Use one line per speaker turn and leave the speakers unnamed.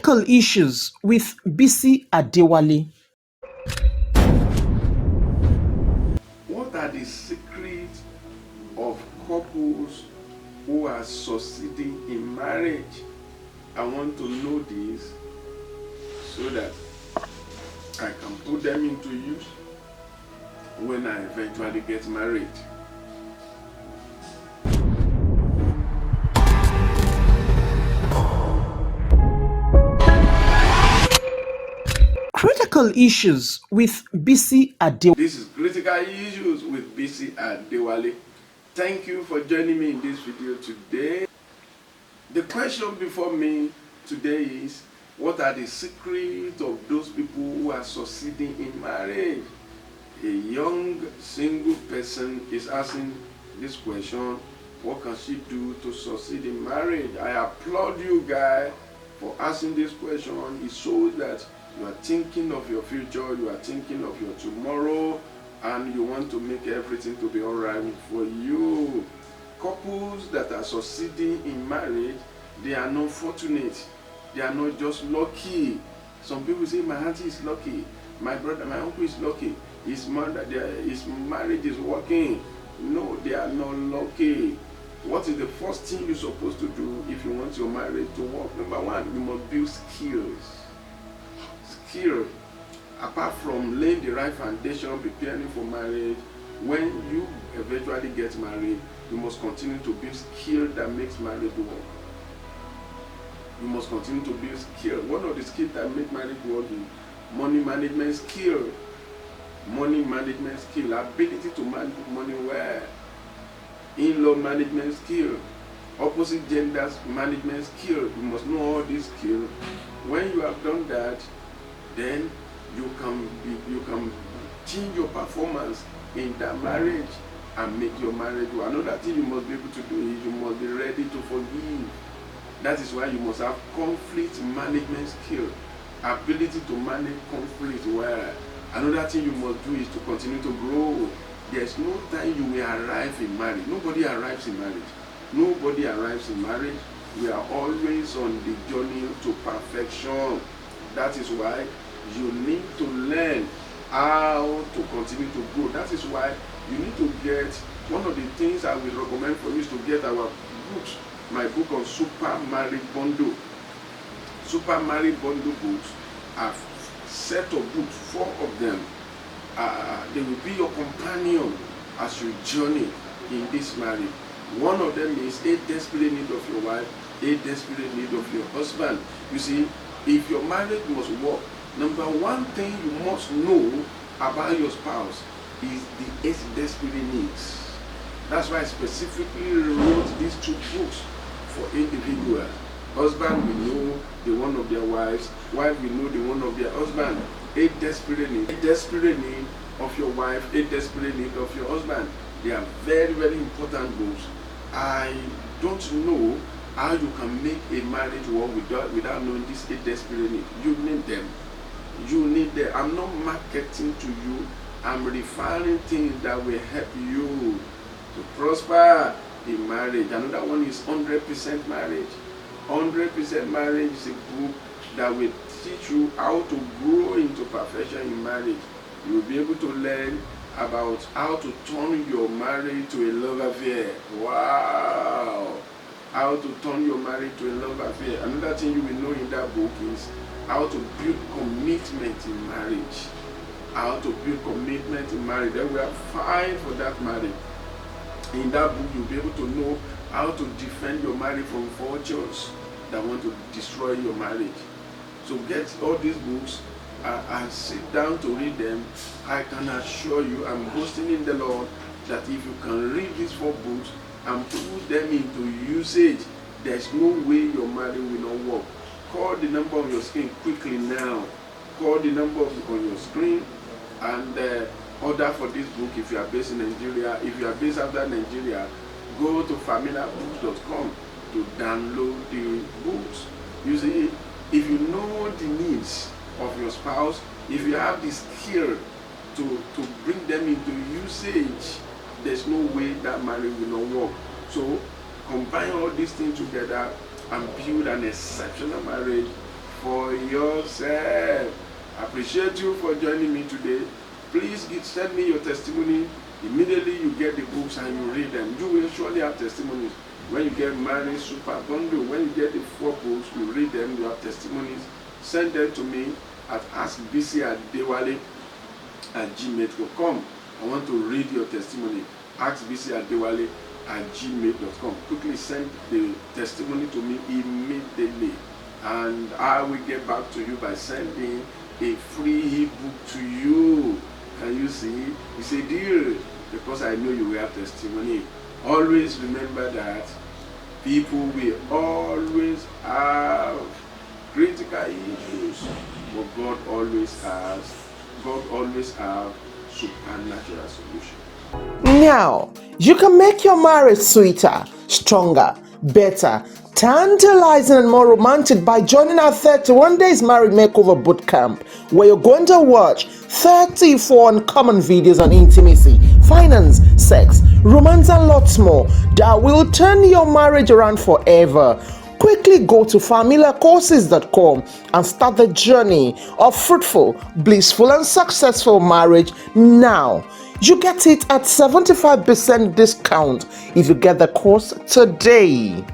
Critical issues with Bisi Adewale.
What are the secrets of couples who are succeeding in marriage? I want to know this so that I can put them into use when I eventually get married.
Critical issues with Bisi Adewale.
This is Critical Issues with Bisi Adewale. Thank you for joining me in this video today. The question before me today is, what are the secrets of those people who are succeeding in marriage? A young single person is asking this question. What can she do to succeed in marriage? I applaud you guys for asking this question. It shows that you are thinking of your future, you are thinking of your tomorrow, and you want to make everything to be alright for you. Couples that are succeeding in marriage, they are not fortunate. They are not just lucky. Some people say my auntie is lucky, my brother, my uncle is lucky, his marriage is working. No, they are not lucky. What is the first thing you're supposed to do if you want your marriage to work? Number one, you must build skills. Apart from laying the right foundation, preparing for marriage, when you eventually get married, you must continue to build skill that makes marriage work. You must continue to build skill. One of the skills that make marriage work is money management skill. Money management skill, ability to manage money well. In-law management skill, opposite genders management skill. You must know all these skills. When you have done that, then you can change your performance in that marriage and make your marriage work. Another thing you must be able to do is you must be ready to forgive. That is why you must have conflict management skill, ability to manage conflict well. Another thing you must do is to continue to grow. There's no time you will arrive in marriage. Nobody arrives in marriage. Nobody arrives in marriage. We are always on the journey to perfection. That is why you need to learn how to continue to grow. That is why you need to get, one of the things I will recommend for you is to get our books. My book on Super Married Bundle. Super Married Bundle books are set of books, 4 of them. They will be your companion as you journey in this marriage. One of them is A Desperate Need of Your Wife, A Desperate Need of Your Husband. You see, if your marriage must work, number one thing you must know about your spouse is the 8 desperate needs. That's why I specifically wrote these 2 books for individuals. Husband will know the one of their wives, wife will know the one of their husband. 8 desperate needs. 8 desperate need of your wife, 8 desperate need of your husband. They are very, very important books. I don't know how you can make a marriage work without knowing these 8 desperate needs. You need them. You need them. I'm not marketing to you. I'm refining things that will help you to prosper in marriage. Another one is 100% marriage. 100% marriage is a book that will teach you how to grow into perfection in marriage. You will be able to learn about how to turn your marriage to a love affair. Wow! How to turn your marriage to a love affair. Another thing you will know in that book is how to build commitment in marriage. How to build commitment in marriage. Then we are fine for that marriage. In that book, you'll be able to know how to defend your marriage from vultures that want to destroy your marriage. So get all these books and sit down to read them. I can assure you, I'm boasting in the Lord, that if you can read these 4 books and put them into usage, there's no way your marriage will not work. Call the number on your screen quickly now. Call the number on your screen and order for this book if you are based in Nigeria. If you are based outside Nigeria, go to familabooks.com to download the books. You see, if you know the needs of your spouse, if you have the skill to bring them into usage, there's no way that marriage will not work. So combine all these things together and build an exceptional marriage for yourself. I appreciate you for joining me today. Please send me your testimony. Immediately you get the books and you read them. You will surely have testimonies. When you get married, super bundle. When you get the 4 books, you read them, you have testimonies. Send them to me at askbisi@adewale@gmail.com. I want to read your testimony. askbisi@adewale@gmail.com. Quickly send the testimony to me immediately, and I will get back to you by sending a free ebook to you. Can you see? It's a deal, because I know you will have testimony. Always remember that people will always have critical issues, but God always has supernatural solution.
Now, you can make your marriage sweeter, stronger, better, tantalizing, and more romantic by joining our 31 Days Marriage Makeover Bootcamp, where you're going to watch 34 uncommon videos on intimacy, finance, sex, romance, and lots more that will turn your marriage around forever. Quickly go to familiarcourses.com and start the journey of fruitful, blissful, and successful marriage now. You get it at 75% discount if you get the course today.